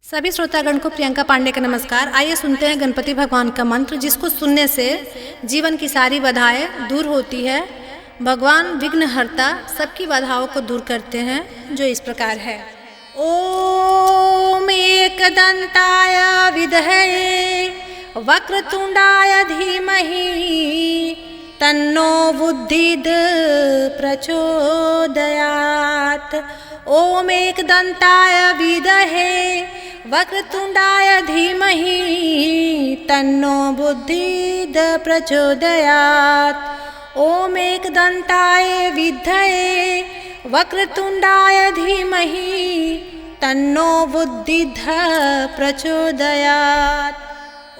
सभी श्रोतागण को प्रियंका पांडे का नमस्कार। आइए सुनते हैं गणपति भगवान का मंत्र, जिसको सुनने से जीवन की सारी बाधाएं दूर होती है। भगवान विघ्नहर्ता सबकी बाधाओं को दूर करते हैं, जो इस प्रकार है। ओम एकदंताय विद्महे वक्रतुंडाय धीमहि तन्नो बुद्धिः प्रचोदयात्। ओम एकदंताय विद्महे वक्रतुंडाय धीमहि तन्नो बुद्धिः प्रचोदयात्। ओम एकदंताय विद्महे वक्रतुंडाय धीमहि तन्नो बुद्धिः प्रचोदयात्।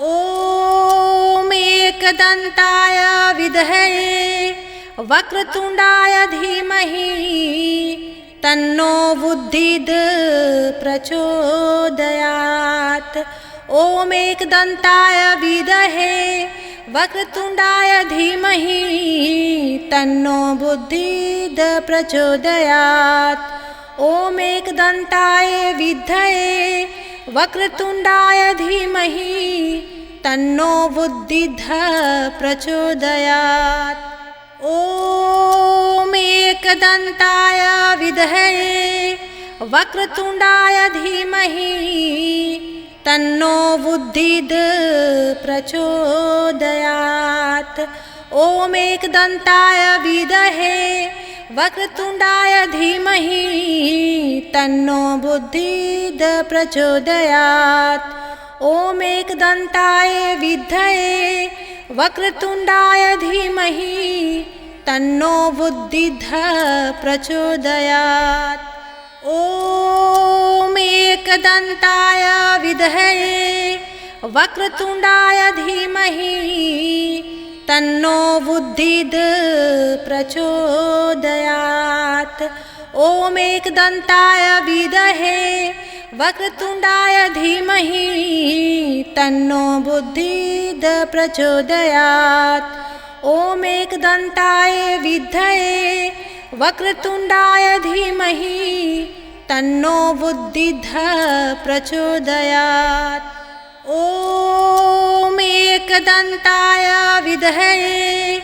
ओम एकदंताय विद्महे वक्रतुंडाय धीमहि तन्नो बुद्धिः प्रचोदयात्। ओम एकदंताय विद्महे वक्रतुंडाय धीमहि तन्नो बुद्धिः प्रचोदयात्। ओम एकदंताय विद्महे वक्रतुंडाय धीमहि तन्नो बुद्धिः प्रचोदयात्। ओम एकदंताय विद्महे वक्रतुंडाय धीमहि तन्नो बुद्धिः प्रचोदयात्। ओम एकदंताय विद्महे वक्रतुंडाय धीमहि तन्नो बुद्धिः प्रचोदयात्। ओम एकदंताय विद्महे वक्रतुंडाय धीमहि तन्नो बुद्धिः प्रचोदयात्। ओम एकदंताय विद्महे वक्रतुंडाय धीमहि तन्नो बुद्धिः प्रचोदयात्। ओम एकदंताय विद्महे वक्रतुंडाय धीमहि तन्नो बुद्धिः प्रचोदयात्। ओम एकदंताय विद्महे वक्रतुंडाय धीमहि तन्नो बुद्धिः प्रचोदयात्। ओम एकदंताय विद्महे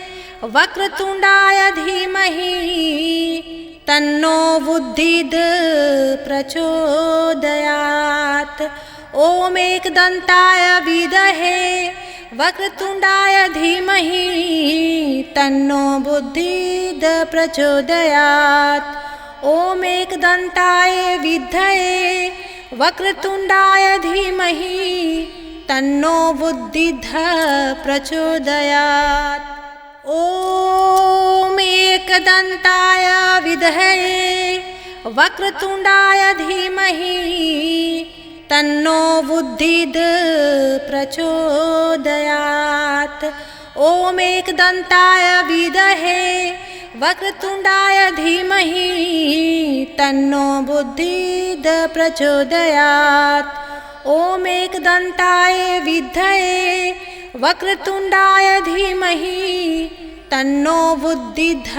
वक्रतुंडाय धीमहि तन्नो बुद्धिः प्रचोदयात्। ओम एकदंताय विद्महे वक्रतुंडाय धीमहि तन्नो बुद्धिः प्रचोदयात्। ओम एकदंताय विद्महे वक्रतुंडाय धीमहि तन्नो बुद्धिः प्रचोदयात्। ओम एकदंताय विद्महे वक्रतुंडाय धीमहि तन्नो बुद्धिः प्रचोदयात्। ओम एकदंताय विद्महे वक्रतुंडाय धीमहि तन्नो बुद्धिः प्रचोदयात्। ओम एकदंताय विद्महे वक्रतुंडाय धीमहि तन्नो बुद्धिः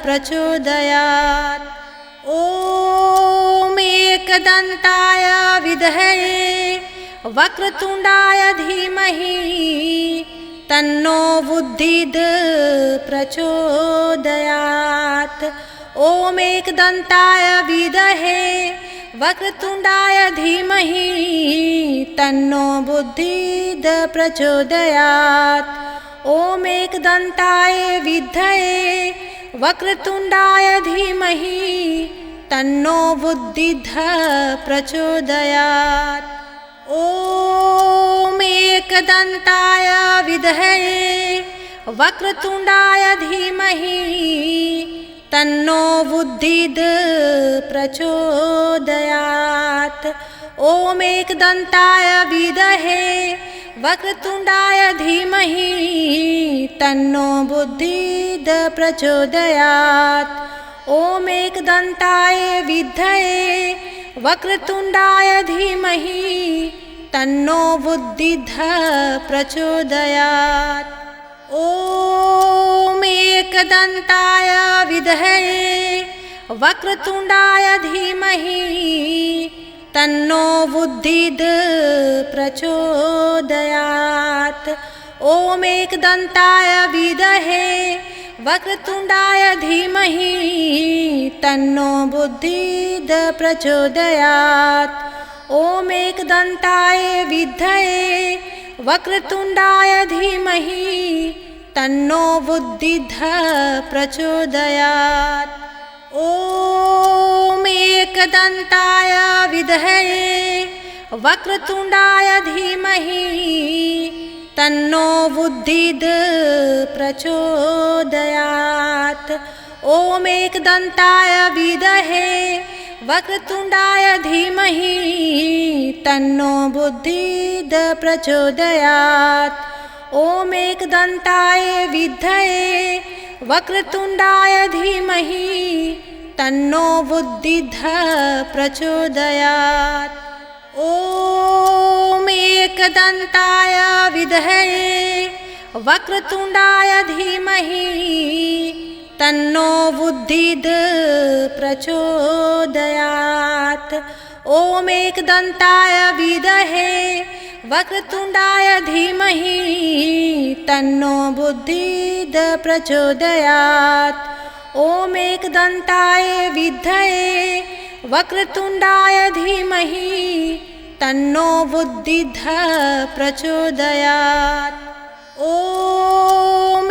प्रचोदयात्। ओम एकदंताय विद्महे वक्रतुंडाय धीमहि तन्नो बुद्धिः प्रचोदयात्। ओम एकदंताय विद्महे वक्रतुंडाय धीमहि तन्नो बुद्धिः प्रचोदयात्। ओम एकदंताय विद्महे वक्रतुंडाय धीमहि तन्नो बुद्धिः प्रचोदयात्। ओम एकदंताय विद्महे वक्रतुंडाय धीमहि तन्नो बुद्धिः प्रचोदयात्। ओम एकदंताय विद्महे वक्रतुंडाय धीमहि तन्नो बुद्धिः प्रचोदयात्। ओम एकदंताय विद्महे वक्रतुंडाय धीमहि तन्नो बुद्धिः प्रचोदयात्। ओम एकदंताय विद्महे वक्रतुंडाय धीमहि तन्नो बुद्धिद प्रचोदयात्। ॐ एकदन्ताय विद्महे वक्रतुण्डाय धीमहि तन्नो बुद्धिद प्रचोदयात्। ॐ एकदन्ताय विद्महे वक्रतुण्डाय धीमहि तन्नो बुद्धिद प्रचोदयात्। ॐ एकदन्ताय विद्महे वक्रतुण्डाय धीमहि तन्नो बुद्धिद प्रचोदयात्। ॐ एकदन्ताय विद्महे वक्रतुण्डाय धीमहि तन्नो बुद्धिद प्रचोदयात्। ॐ एकदन्ताय विद्महे वक्रतुण्डाय धीमहि तन्नो बुद्धिद प्रचोदयात्। ॐ एकदन्ताय विद्महे वक्रतुण्डाय धीमहि तन्नो बुद्धिद प्रचोदयात्। ॐ एकदन्ताय विद्महे वक्रतुण्डाय धीमहि तन्नो बुद्धिद प्रचोदयात्। ॐ एकदन्ताय विद्महे वक्रतुण्डाय धीमहि तन्नो बुद्धिद प्रचोदयात्। ॐ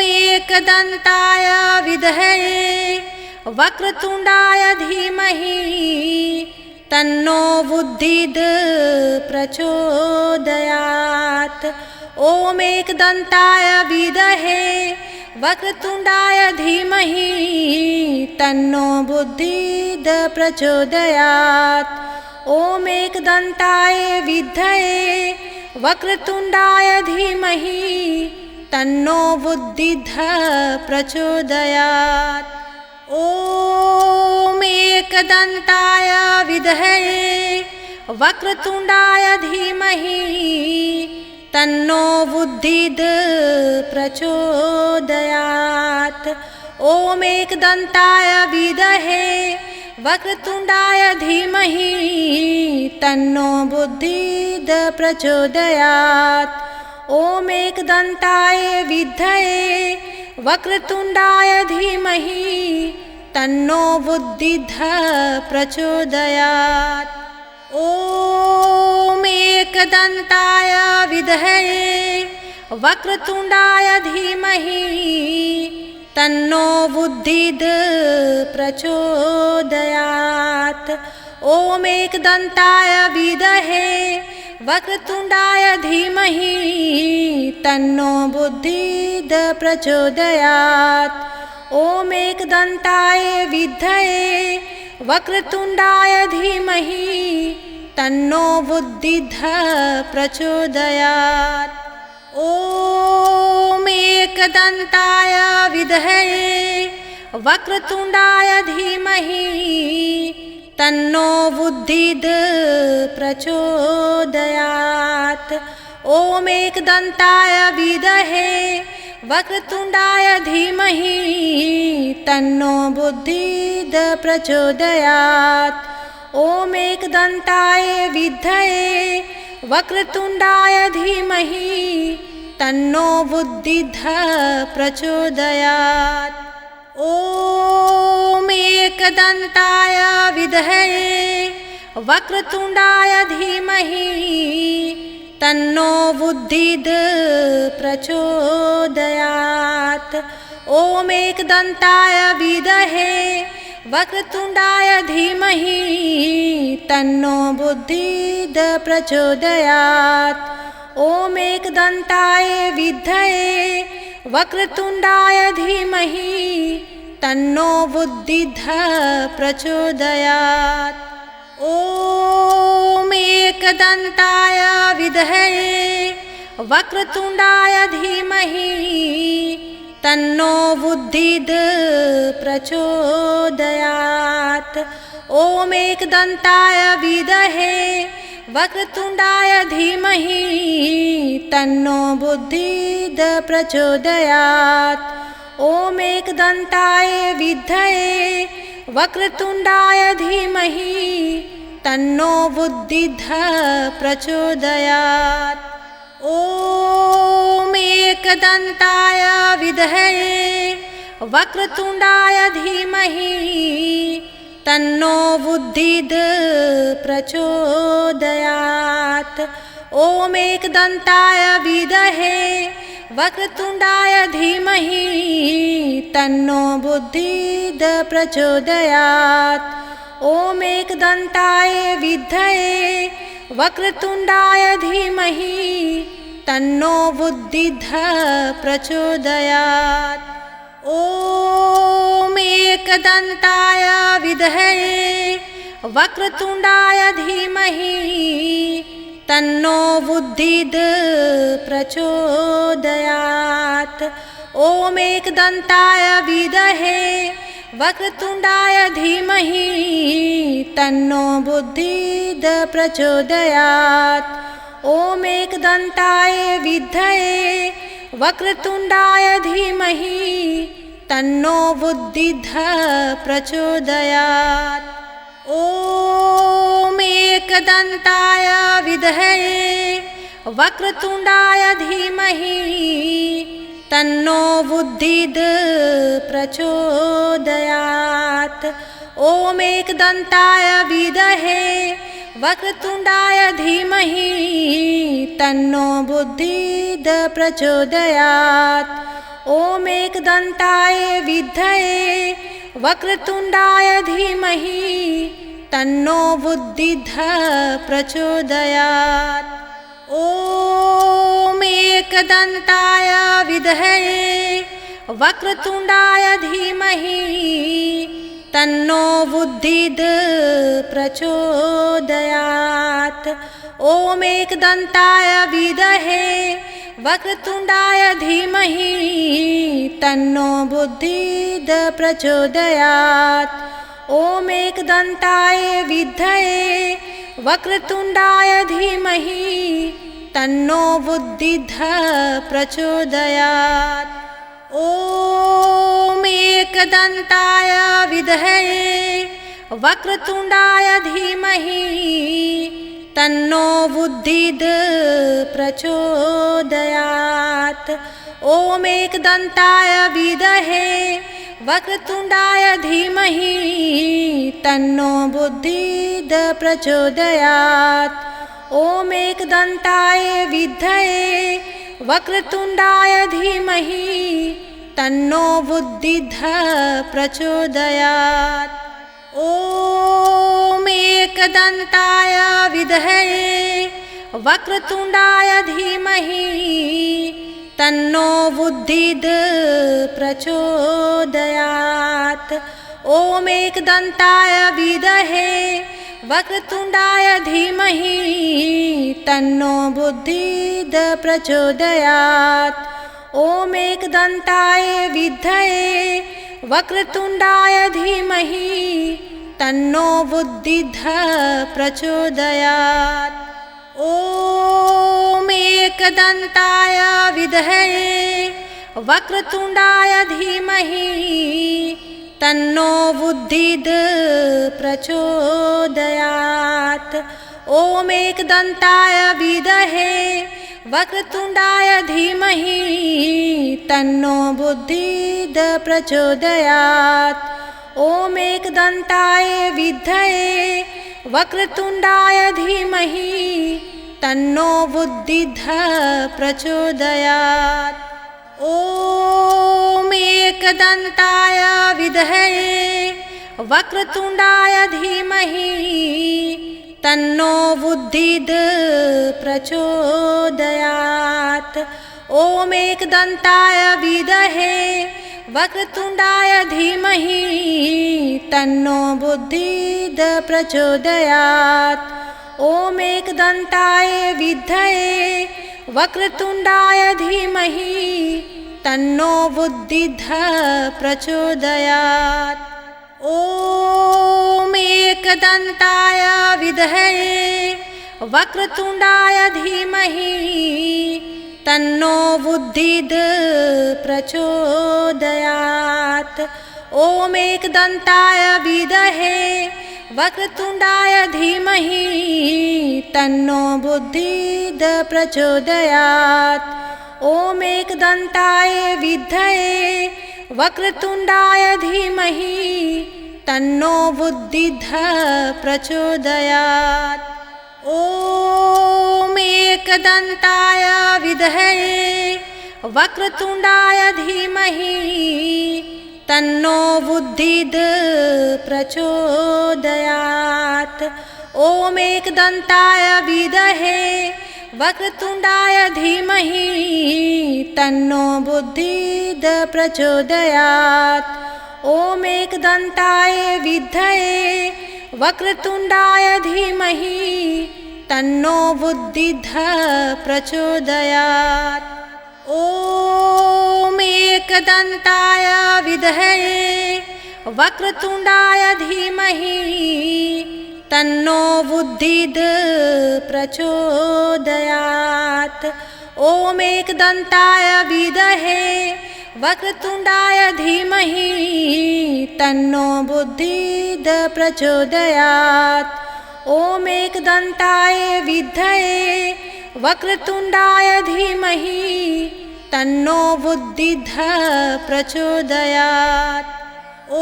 एकदन्ताय विद्महे वक्रतुण्डाय धीमहि तन्नो बुद्धिद प्रचोदयात्। ॐ एकदन्ताय विद्महे वक्रतुण्डाय धीमहि तन्नो बुद्धिद प्रचोदयात्। ॐ एकदन्ताय विद्महे वक्रतुण्डाय धीमहि तन्नो बुद्धिद प्रचोदयात्। ॐ एकदन्ताय विद्महे वक्रतुण्डाय धीमहि तन्नो बुद्धिद प्रचोदयात्। ॐ एकदन्ताय विद्महे वक्रतुण्डाय धीमहि तन्नो बुद्धिद प्रचोदयात्। ॐ एकदन्ताय विद्महे वक्रतुण्डाय धीमहि तन्नो बुद्धिद प्रचोदयात्। ॐ एकदन्ताय विद्महे वक्रतुण्डाय धीमहि तन्नो बुद्धिद प्रचोदयात्। ॐ एकदन्ताय विद्महे वक्रतुण्डाय धीमहि तन्नो बुद्धिद प्रचोदयात्। ॐ एकदन्ताय विद्महे वक्रतुण्डाय धीमहि तन्नो बुद्धिद प्रचोदयात्। ॐ एकदन्ताय विद्महे वक्रतुण्डाय धीमहि तन्नो बुद्धिद प्रचोदयात्। ॐ एकदन्ताय विद्महे वक्रतुण्डाय धीमहि तन्नो बुद्धिद प्रचोदयात्। ॐ एकदन्ताय विद्महे वक्रतुण्डाय धीमहि तन्नो बुद्धिद प्रचोदयात्। ॐ एकदन्ताय विद्महे वक्रतुण्डाय धीमहि तन्नो बुद्धिद प्रचोदयात्। ॐ एकदन्ताय विद्महे वक्रतुण्डाय धीमहि तन्नो बुद्धिद प्रचोदयात्। ॐ एकदन्ताय विद्महे वक्रतुण्डाय धीमहि तन्नो बुद्धिद प्रचोदयात्। ॐ एकदन्ताय विद्महे वक्रतुण्डाय धीमहि तन्नो बुद्धिद प्रचोदयात्। ॐ एकदन्ताय विद्महे वक्रतुण्डाय धीमहि तन्नो बुद्धिद प्रचोदयात्। ॐ एकदन्ताय विद्महे वक्रतुण्डाय धीमहि तन्नो बुद्धिः प्रचोदयात्। ॐ एकदन्ताय विद्महे वक्रतुण्डाय धीमहि तन्नो बुद्धिः प्रचोदयात्। ॐ एकदन्ताय विद्महे वक्रतुण्डाय धीमहि तन्नो बुद्धिः प्रचोदयात्। ॐ एकदन्ताय विद्महे वक्रतुण्डाय धीमहि तन्नो बुद्धिः प्रचोदयात्। ॐ एकदन्ताय विद्महे वक्रतुण्डाय धीमहि तन्नो बुद्धिः प्रचोदयात्। ॐ एकदन्ताय विद्महे वक्रतुण्डाय धीमहि तन्नो बुद्धिः प्रचोदयात्। ॐ एकदन्ताय विद्महे वक्रतुण्डाय धीमहि तन्नो बुद्धिः प्रचोदयात्। ॐ एकदन्ताय विद्महे वक्रतुण्डाय धीमहि तन्नो बुद्धिः प्रचोदयात्। ॐ एकदन्ताय विद्महे वक्रतुण्डाय धीमहि तन्नो बुद्धिः प्रचोदयात्। ॐ एकदन्ताय विद्महे वक्रतुण्डाय धीमहि तन्नो बुद्धिः प्रचोदयात्। ॐ एकदन्ताय विद्महे वक्रतुण्डाय धीमहि तन्नो बुद्धिः प्रचोदयात्। ॐ एकदन्ताय विद्महे वक्रतुण्डाय धीमहि तन्नो बुद्धिः प्रचोदयात्। ॐ एकदन्ताय विद्महे वक्रतुण्डाय धीमहि तन्नो बुद्धिः प्रचोदयात्। ॐ एकदन्ताय विद्महे वक्रतुण्डाय धीमहि तन्नो बुद्धिः प्रचोदयात्। ॐ एकदन्ताय विद्महे वक्रतुण्डाय धीमहि तन्नो बुद्धिः प्रचोदयात्। ॐ एकदन्ताय विद्महे वक्रतुण्डाय धीमहि तन्नो बुद्धिः प्रचोदयात्। ॐ एकदन्ताय विद्महे वक्रतुण्डाय धीमहि तन्नो बुद्धिः प्रचोदयात्। ॐ एकदन्ताय विद्महे वक्रतुण्डाय धीमहि तन्नो बुद्धिः प्रचोदयात्। ॐ एकदन्ताय विद्महे वक्रतुण्डाय धीमहि तन्नो बुद्धिः प्रचोदयात्। ॐ एकदन्ताय विद्महे वक्रतुण्डाय धीमहि तन्नो बुद्धिः प्रचोदयात्। ॐ एकदन्ताय विद्महे वक्रतुण्डाय धीमहि तन्नो बुद्धिः प्रचोदयात्। ॐ एकदन्ताय विद्महे वक्रतुण्डाय धीमहि तन्नो बुद्धिः प्रचोदयात्। ॐ एकदन्ताय विद्महे वक्रतुण्डाय धीमहि तन्नो बुद्धिः प्रचोदयात्। ॐ एकदन्ताय विद्महे वक्रतुण्डाय धीमहि तन्नो बुद्धिः प्रचोदयात्। ॐ एकदन्ताय विद्महे वक्रतुण्डाय धीमहि तन्नो बुद्धिः प्रचोदयात्। ॐ एकदन्ताय विद्महे वक्रतुण्डाय धीमहि तन्नो बुद्धिः प्रचोदयात्। ॐ एकदन्ताय विद्महे वक्रतुण्डाय धीमहि तन्नो बुद्धिः प्रचोदयात्। ॐ एकदन्ताय विद्महे वक्रतुण्डाय धीमहि तन्नो बुद्धिः प्रचोदयात्। ॐ एकदन्ताय विद्महे वक्रतुण्डाय धीमहि तन्नो बुद्धिः प्रचोदयात्। ॐ एकदन्ताय विद्महे वक्रतुण्डाय धीमहि तन्नो बुद्धिः प्रचोदयात्। ॐ एकदन्ताय विद्महे वक्रतुण्डाय धीमहि तन्नो बुद्धिः प्रचोदयात्। ॐ एकदन्ताय विद्महे वक्रतुण्डाय धीमहि तन्नो बुद्धिः प्रचोदयात्। ॐ एकदन्ताय विद्महे वक्रतुण्डाय धीमहि तन्नो बुद्धिः प्रचोदयात्। ॐ एकदन्ताय विद्महे वक्रतुण्डाय धीमहि तन्नो बुद्धिः प्रचोदयात्। ॐ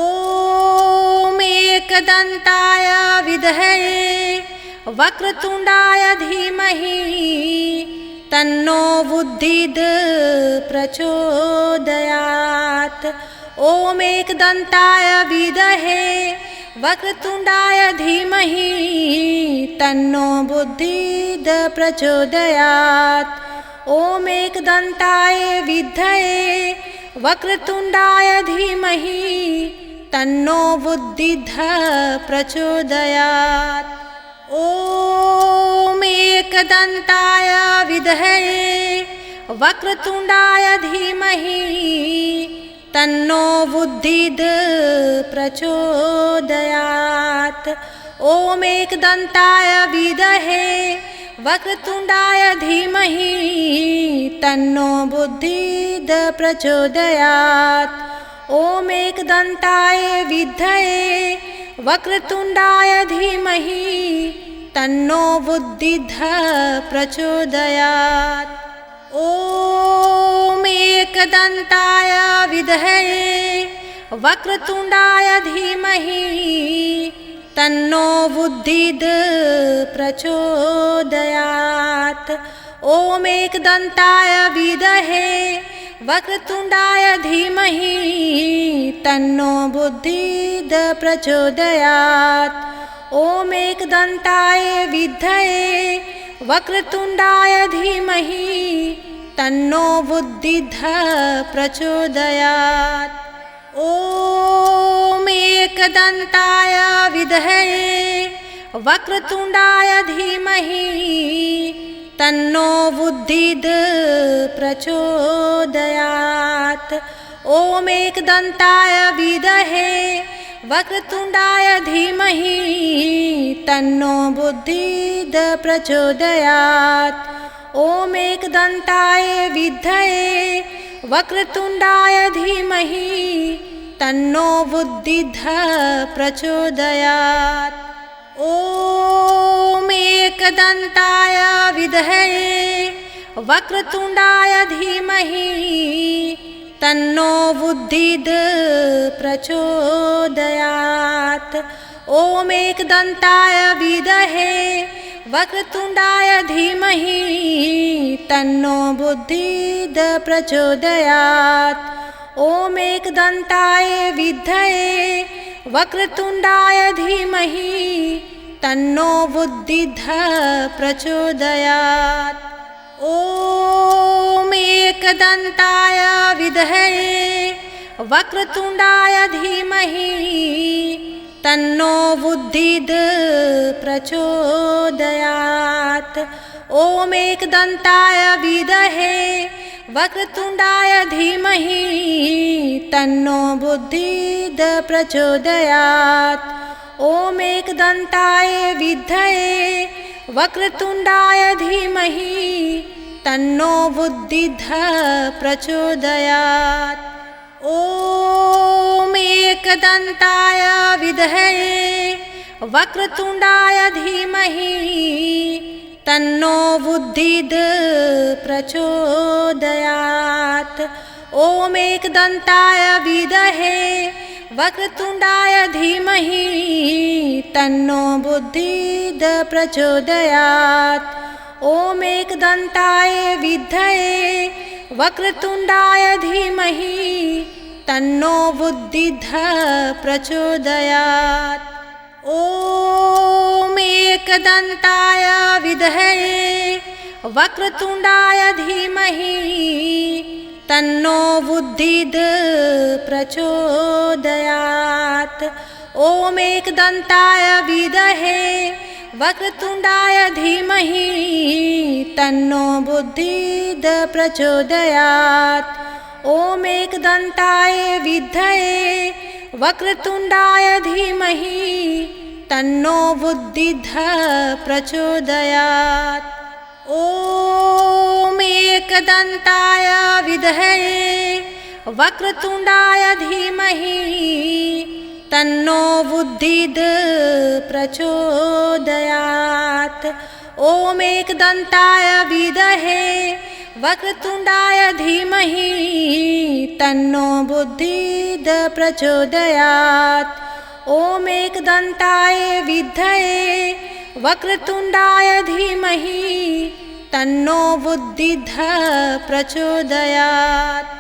एकदन्ताय विद्महे वक्रतुण्डाय धीमहि तन्नो बुद्धिः प्रचोदयात्। ॐ एकदन्ताय विद्महे वक्रतुण्डाय धीमहि तन्नो बुद्धिः प्रचोदयात्। ॐ एकदन्ताय विद्महे वक्रतुण्डाय धीमहि तन्नो बुद्धिः प्रचोदयात्। ॐ एकदन्ताय विद्महे वक्रतुण्डाय धीमहि तन्नो बुद्धिः प्रचोदयात्। ॐ एकदन्ताय विद्महे वक्रतुण्डाय धीमहि तन्नो बुद्धिः प्रचोदयात्। ॐ एकदन्ताय विद्महे वक्रतुण्डाय धीमहि तन्नो बुद्धिः प्रचोदयात्। ॐ एकदन्ताय विद्महे वक्रतुण्डाय धीमहि तन्नो बुद्धिः प्रचोदयात्। ॐ एकदन्ताय विद्महे वक्रतुण्डाय धीमहि तन्नो बुद्धिः प्रचोदयात्। ॐ एकदन्ताय विद्महे वक्रतुण्डाय धीमहि तन्नो बुद्धिः प्रचोदयात्। ॐ एकदन्ताय विद्महे वक्रतुण्डाय धीमहि तन्नो बुद्धिः प्रचोदयात्। ॐ एकदन्ताय विद्महे वक्रतुण्डाय धीमहि तन्नो बुद्धिः प्रचोदयात्। ॐ एकदन्ताय विद्महे वक्रतुण्डाय धीमहि तन्नो बुद्धिः प्रचोदयात्। ॐ एकदन्ताय विद्महे वक्रतुण्डाय धीमहि तन्नो बुद्धिः प्रचोदयात्। ॐ एकदन्ताय विद्महे वक्रतुण्डाय धीमहि तन्नो बुद्धिः प्रचोदयात्। ॐ एकदन्ताय विद्महे वक्रतुण्डाय धीमहि तन्नो बुद्धिः प्रचोदयात्। ॐ एकदन्ताय विद्महे वक्रतुण्डाय धीमहि तन्नो बुद्धिः प्रचोदयात्। ॐ एकदन्ताय विद्महे वक्रतुण्डाय धीमहि तन्नो बुद्धिः प्रचोदयात्। ॐ एकदन्ताय विद्महे वक्रतुण्डाय धीमहि तन्नो बुद्धिः प्रचोदयात्। ॐ एकदन्ताय विद्महे वक्रतुण्डाय धीमहि तन्नो बुद्धिः प्रचोदयात्। ॐ एकदन्ताय विद्महे वक्रतुण्डाय धीमहि तन्नो बुद्धिः प्रचोदयात्। ॐ एकदन्ताय विद्महे वक्रतुण्डाय धीमहि तन्नो बुद्धिः प्रचोदयात्। ॐ एकदन्ताय विद्महे वक्रतुण्डाय धीमहि तन्नो बुद्धिः प्रचोदयात्। ॐ एकदन्ताय विद्महे वक्रतुण्डाय धीमहि तन्नो बुद्धिः प्रचोदयात्। ॐ एकदन्ताय विद्महे वक्रतुण्डाय धीमहि तन्नो बुद्धिः प्रचोदयात्। ॐ एकदन्ताय विद्महे वक्रतुण्डाय धीमहि तन्नो बुद्धिः प्रचोदयात्। ॐ एकदन्ताय विद्महे वक्रतुण्डाय धीमहि तन्नो बुद्धिः प्रचोदयात्। ॐ एकदन्ताय विद्महे वक्रतुण्डाय धीमहि तन्नो बुद्धिः प्रचोदयात्।